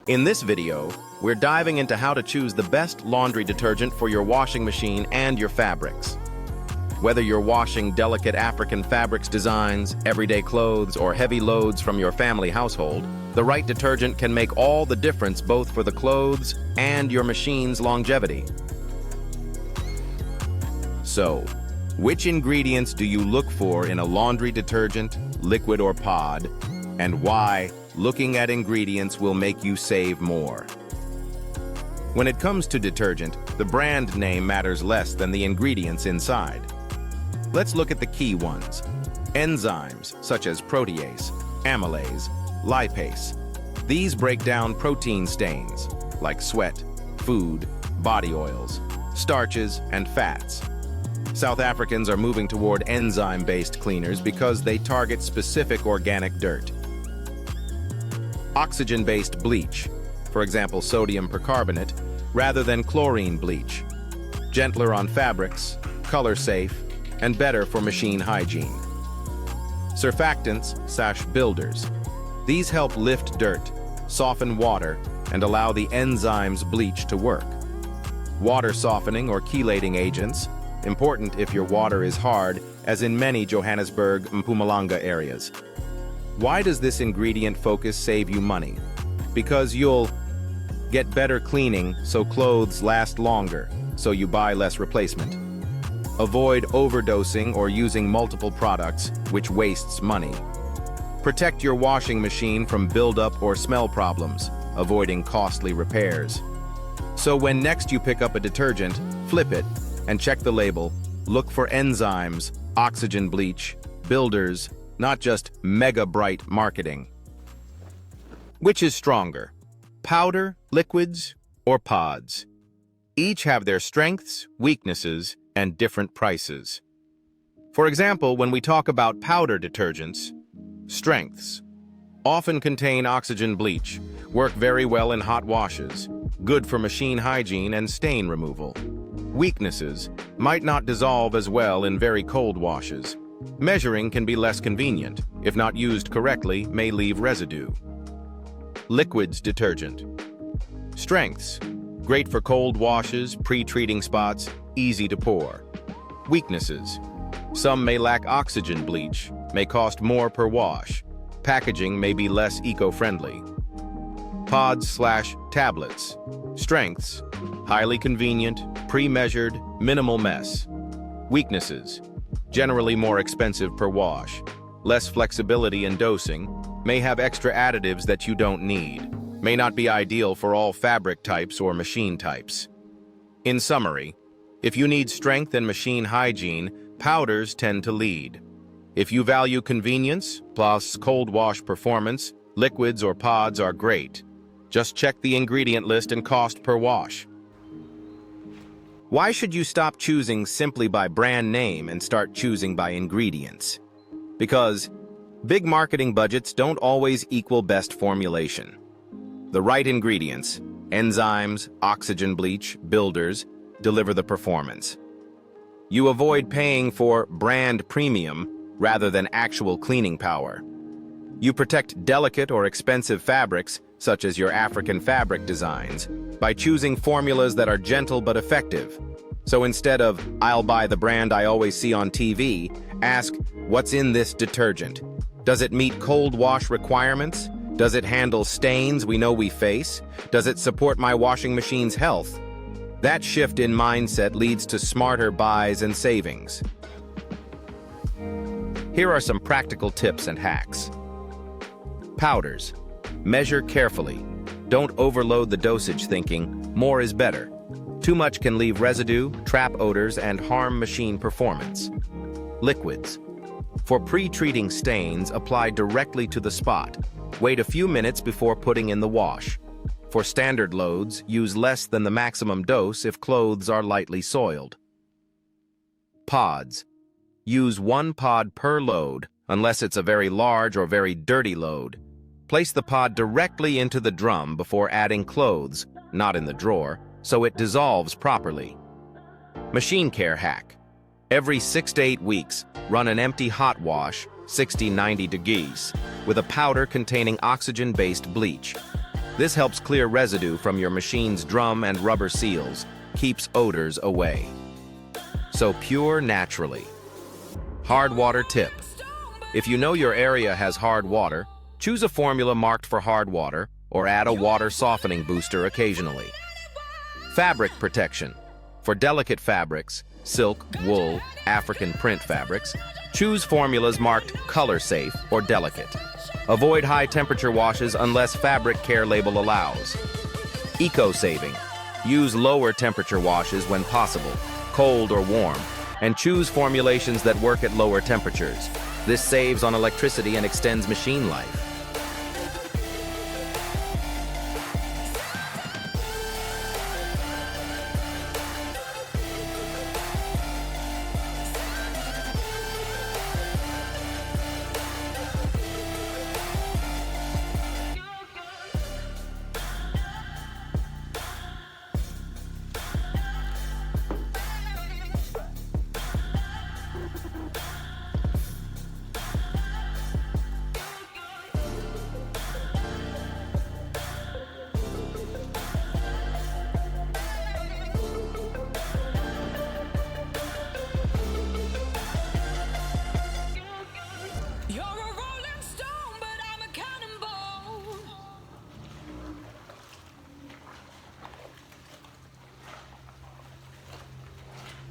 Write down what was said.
In this video, we're diving into how to choose the best laundry detergent for your washing machine and your fabrics. Whether you're washing delicate African fabrics designs, everyday clothes, or heavy loads from your family household, the right detergent can make all the difference both for the clothes and your machine's longevity. So, which ingredients do you look for in a laundry detergent, liquid or pod, and why looking at ingredients will make you save more? When it comes to detergent, the brand name matters less than the ingredients inside. Let's look at the key ones. Enzymes such as protease, amylase, lipase. These break down protein stains like sweat, food, body oils, starches, and fats. South Africans are moving toward enzyme-based cleaners because they target specific organic dirt. Oxygen-based bleach, for example sodium percarbonate, rather than chlorine bleach. Gentler on fabrics, color-safe, and better for machine hygiene. Surfactants/builders. These help lift dirt, soften water, and allow the enzymes bleach to work. Water softening or chelating agents, important if your water is hard, as in many Johannesburg, Mpumalanga areas. Why does this ingredient focus save you money? Because you'll get better cleaning so clothes last longer, so you buy less replacement. Avoid overdosing or using multiple products, which wastes money. Protect your washing machine from buildup or smell problems, avoiding costly repairs. So when next you pick up a detergent, flip it and check the label. Look for enzymes, oxygen bleach, builders, not just mega bright marketing. Which is stronger, powder, liquids, or pods? Each have their strengths, weaknesses, and different prices. For example, when we talk about powder detergents, strengths often contain oxygen bleach, work very well in hot washes, good for machine hygiene and stain removal. Weaknesses might not dissolve as well in very cold washes. Measuring can be less convenient. If not used correctly, may leave residue. Liquids detergent. Strengths: great for cold washes, pre-treating spots, easy to pour. Weaknesses: some may lack oxygen bleach, may cost more per wash. Packaging may be less eco-friendly. Pods/tablets. Strengths: highly convenient, pre-measured, minimal mess. Weaknesses: generally more expensive per wash, less flexibility in dosing, may have extra additives that you don't need, may not be ideal for all fabric types or machine types. In summary, if you need strength and machine hygiene, powders tend to lead. If you value convenience plus cold wash performance, liquids or pods are great. Just check the ingredient list and cost per wash. Why should you stop choosing simply by brand name and start choosing by ingredients? Because big marketing budgets don't always equal best formulation. The right ingredients, enzymes, oxygen bleach, builders, deliver the performance. You avoid paying for brand premium rather than actual cleaning power. You protect delicate or expensive fabrics, such as your African fabric designs, by choosing formulas that are gentle but effective. So instead of, "I'll buy the brand I always see on TV," ask, "What's in this detergent? Does it meet cold wash requirements? Does it handle stains we know we face? Does it support my washing machine's health?" That shift in mindset leads to smarter buys and savings. Here are some practical tips and hacks. Powders. Measure carefully. Don't overload the dosage thinking, more is better. Too much can leave residue, trap odors, and harm machine performance. Liquids. For pre-treating stains, apply directly to the spot. Wait a few minutes before putting in the wash. For standard loads, use less than the maximum dose if clothes are lightly soiled. Pods. Use one pod per load, unless it's a very large or very dirty load. Place the pod directly into the drum before adding clothes, not in the drawer, so it dissolves properly. Machine care hack. Every 6 to 8 weeks, run an empty hot wash, 60-90 degrees, with a powder containing oxygen-based bleach. This helps clear residue from your machine's drum and rubber seals, keeps odors away. So pure naturally. Hard water tip. If you know your area has hard water, choose a formula marked for hard water or add a water softening booster occasionally. Fabric protection. For delicate fabrics, silk, wool, African print fabrics, choose formulas marked color safe or delicate. Avoid high temperature washes unless fabric care label allows. Eco-saving. Use lower temperature washes when possible, cold or warm, and choose formulations that work at lower temperatures. This saves on electricity and extends machine life.